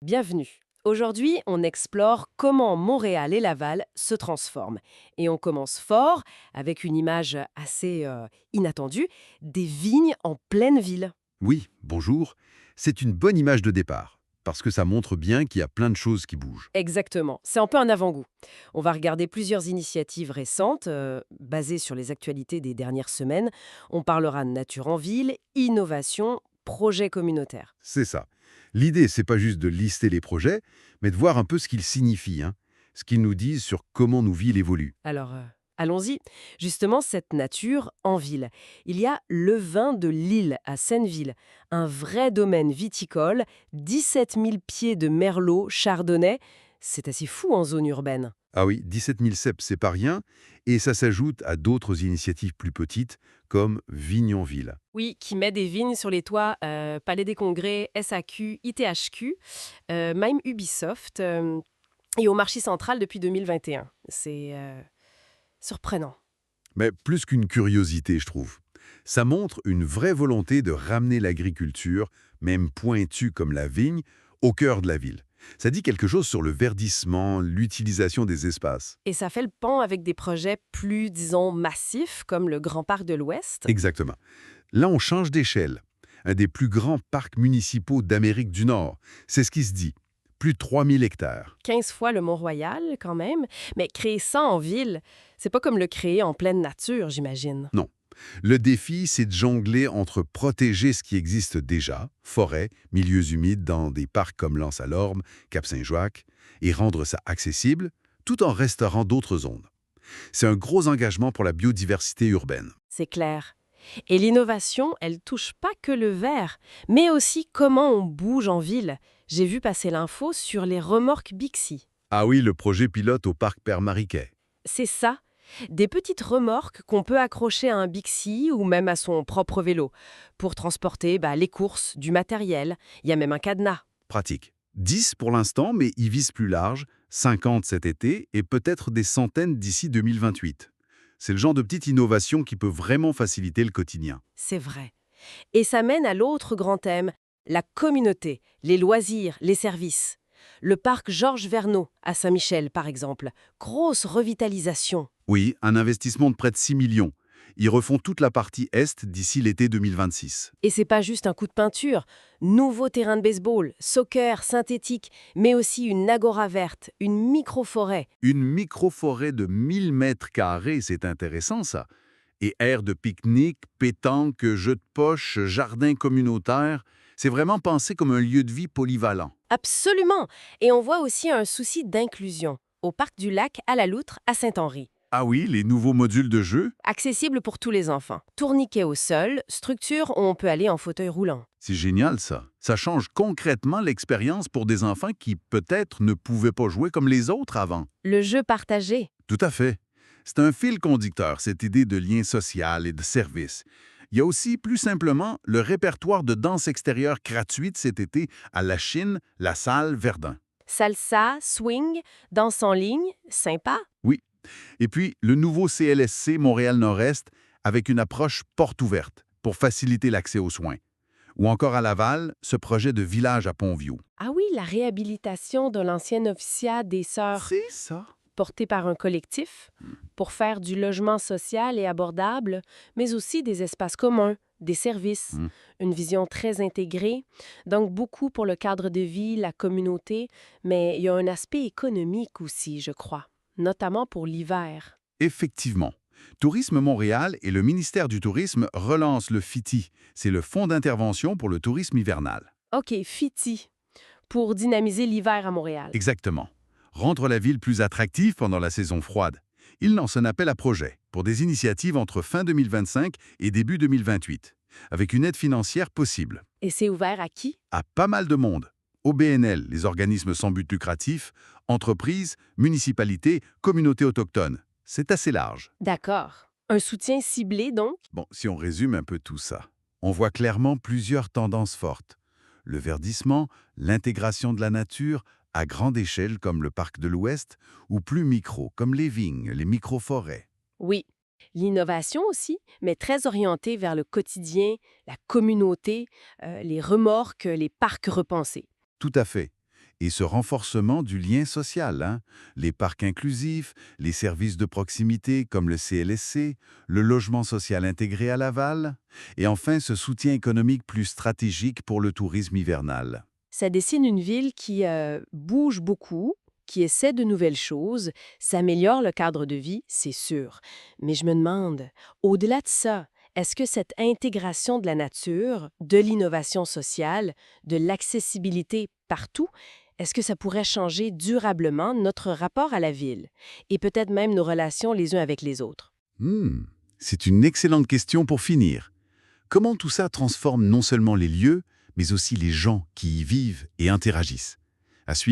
Bienvenue. Aujourd'hui, on explore comment Montréal et Laval se transforment. Et on commence fort avec une image assez inattendue, des vignes en pleine ville. Oui, bonjour. C'est une bonne image de départ, parce que ça montre bien qu'il y a plein de choses qui bougent. Exactement, c'est un peu un avant-goût. On va regarder plusieurs initiatives récentes, basées sur les actualités des dernières semaines. On parlera de nature en ville, innovation, projets communautaires. C'est ça. L'idée, c'est pas juste de lister les projets, mais de voir un peu ce qu'ils signifient, ce qu'ils nous disent sur comment nos villes évoluent. Alors, allons-y. Justement, cette nature en ville. Il y a le vin de Lille à Senneville, un vrai domaine viticole, 17 000 pieds de merlot chardonnay. C'est assez fou en zone urbaine. Ah oui, 17 000 cep, c'est pas rien, et ça s'ajoute à d'autres initiatives plus petites, comme Vignonville. Oui, qui met des vignes sur les toits, Palais des Congrès, SAQ, ITHQ, même Ubisoft, et au marché central depuis 2021. C'est surprenant. Mais plus qu'une curiosité, je trouve. Ça montre une vraie volonté de ramener l'agriculture, même pointue comme la vigne, au cœur de la ville. Ça dit quelque chose sur le verdissement, l'utilisation des espaces. Et ça fait le pont avec des projets plus, disons, massifs, comme le Grand Parc de l'Ouest. Exactement. Là, on change d'échelle. Un des plus grands parcs municipaux d'Amérique du Nord. C'est ce qui se dit. Plus de 3000 hectares. 15 fois le Mont-Royal, quand même. Mais créer ça en ville, c'est pas comme le créer en pleine nature, j'imagine. Non. Le défi, c'est de jongler entre protéger ce qui existe déjà, forêts, milieux humides dans des parcs comme l'Anse-à-Lorme, Cap-Saint-Jacques, et rendre ça accessible, tout en restaurant d'autres zones. C'est un gros engagement pour la biodiversité urbaine. C'est clair. Et l'innovation, elle touche pas que le verre, mais aussi comment on bouge en ville. J'ai vu passer l'info sur les remorques Bixi. Ah oui, le projet pilote au parc Père Mariquet. C'est ça, des petites remorques qu'on peut accrocher à un Bixi ou même à son propre vélo pour transporter les courses, du matériel. Il y a même un cadenas. Pratique. 10 pour l'instant, mais ils visent plus large, 50 cet été et peut-être des centaines d'ici 2028. C'est le genre de petite innovation qui peut vraiment faciliter le quotidien. C'est vrai. Et ça mène à l'autre grand thème, la communauté, les loisirs, les services. Le parc Georges Verneau, à Saint-Michel par exemple. Grosse revitalisation. Oui, un investissement de près de 6 millions. Ils refont toute la partie Est d'ici l'été 2026. Et c'est pas juste un coup de peinture. Nouveau terrain de baseball, soccer, synthétique, mais aussi une agora verte, une micro-forêt. Une micro-forêt de 1000 mètres carrés, c'est intéressant ça. Et aires de pique-nique, pétanque, jeux de poche, jardin communautaire, c'est vraiment pensé comme un lieu de vie polyvalent. Absolument. Et on voit aussi un souci d'inclusion. Au parc du lac à la Loutre, à Saint-Henri. Ah oui, les nouveaux modules de jeu. Accessible pour tous les enfants. Tourniquet au sol, structure où on peut aller en fauteuil roulant. C'est génial ça. Ça change concrètement l'expérience pour des enfants qui peut-être ne pouvaient pas jouer comme les autres avant. Le jeu partagé. Tout à fait. C'est un fil conducteur, cette idée de lien social et de service. Il y a aussi, plus simplement, le répertoire de danse extérieure gratuite cet été à la Chine, la salle Verdun. Salsa, swing, danse en ligne, sympa. Oui. Et puis, le nouveau CLSC Montréal-Nord-Est avec une approche porte ouverte pour faciliter l'accès aux soins. Ou encore à Laval, ce projet de village à Pont-Vieux. Ah oui, la réhabilitation de l'ancien officiat des Sœurs, C'est ça. porté par un collectif, pour faire du logement social et abordable, mais aussi des espaces communs, des services, Hmm. une vision très intégrée. Donc beaucoup pour le cadre de vie, la communauté, mais il y a un aspect économique aussi, je crois, notamment pour l'hiver. Effectivement. Tourisme Montréal et le ministère du Tourisme relancent le FITI. C'est le Fonds d'intervention pour le tourisme hivernal. OK, FITI, pour dynamiser l'hiver à Montréal. Exactement. Rendre la ville plus attractive pendant la saison froide. Il lance un appel à projet pour des initiatives entre fin 2025 et début 2028, avec une aide financière possible. Et c'est ouvert à qui? À pas mal de monde. OBNL, les organismes sans but lucratif, entreprises, municipalités, communautés autochtones. C'est assez large. D'accord. Un soutien ciblé, donc? Bon, si on résume un peu tout ça, on voit clairement plusieurs tendances fortes. Le verdissement, l'intégration de la nature, à grande échelle comme le parc de l'Ouest, ou plus micro comme les vignes, les micro-forêts. Oui. L'innovation aussi, mais très orientée vers le quotidien, la communauté, les remorques, les parcs repensés. Tout à fait. Et ce renforcement du lien social, hein, les parcs inclusifs, les services de proximité comme le CLSC, le logement social intégré à Laval, et enfin ce soutien économique plus stratégique pour le tourisme hivernal. Ça dessine une ville qui bouge beaucoup, qui essaie de nouvelles choses, s'améliore le cadre de vie, c'est sûr. Mais je me demande, au-delà de ça, est-ce que cette intégration de la nature, de l'innovation sociale, de l'accessibilité partout, est-ce que ça pourrait changer durablement notre rapport à la ville et peut-être même nos relations les uns avec les autres? Hmm, c'est une excellente question pour finir. Comment tout ça transforme non seulement les lieux, mais aussi les gens qui y vivent et interagissent? À suivre.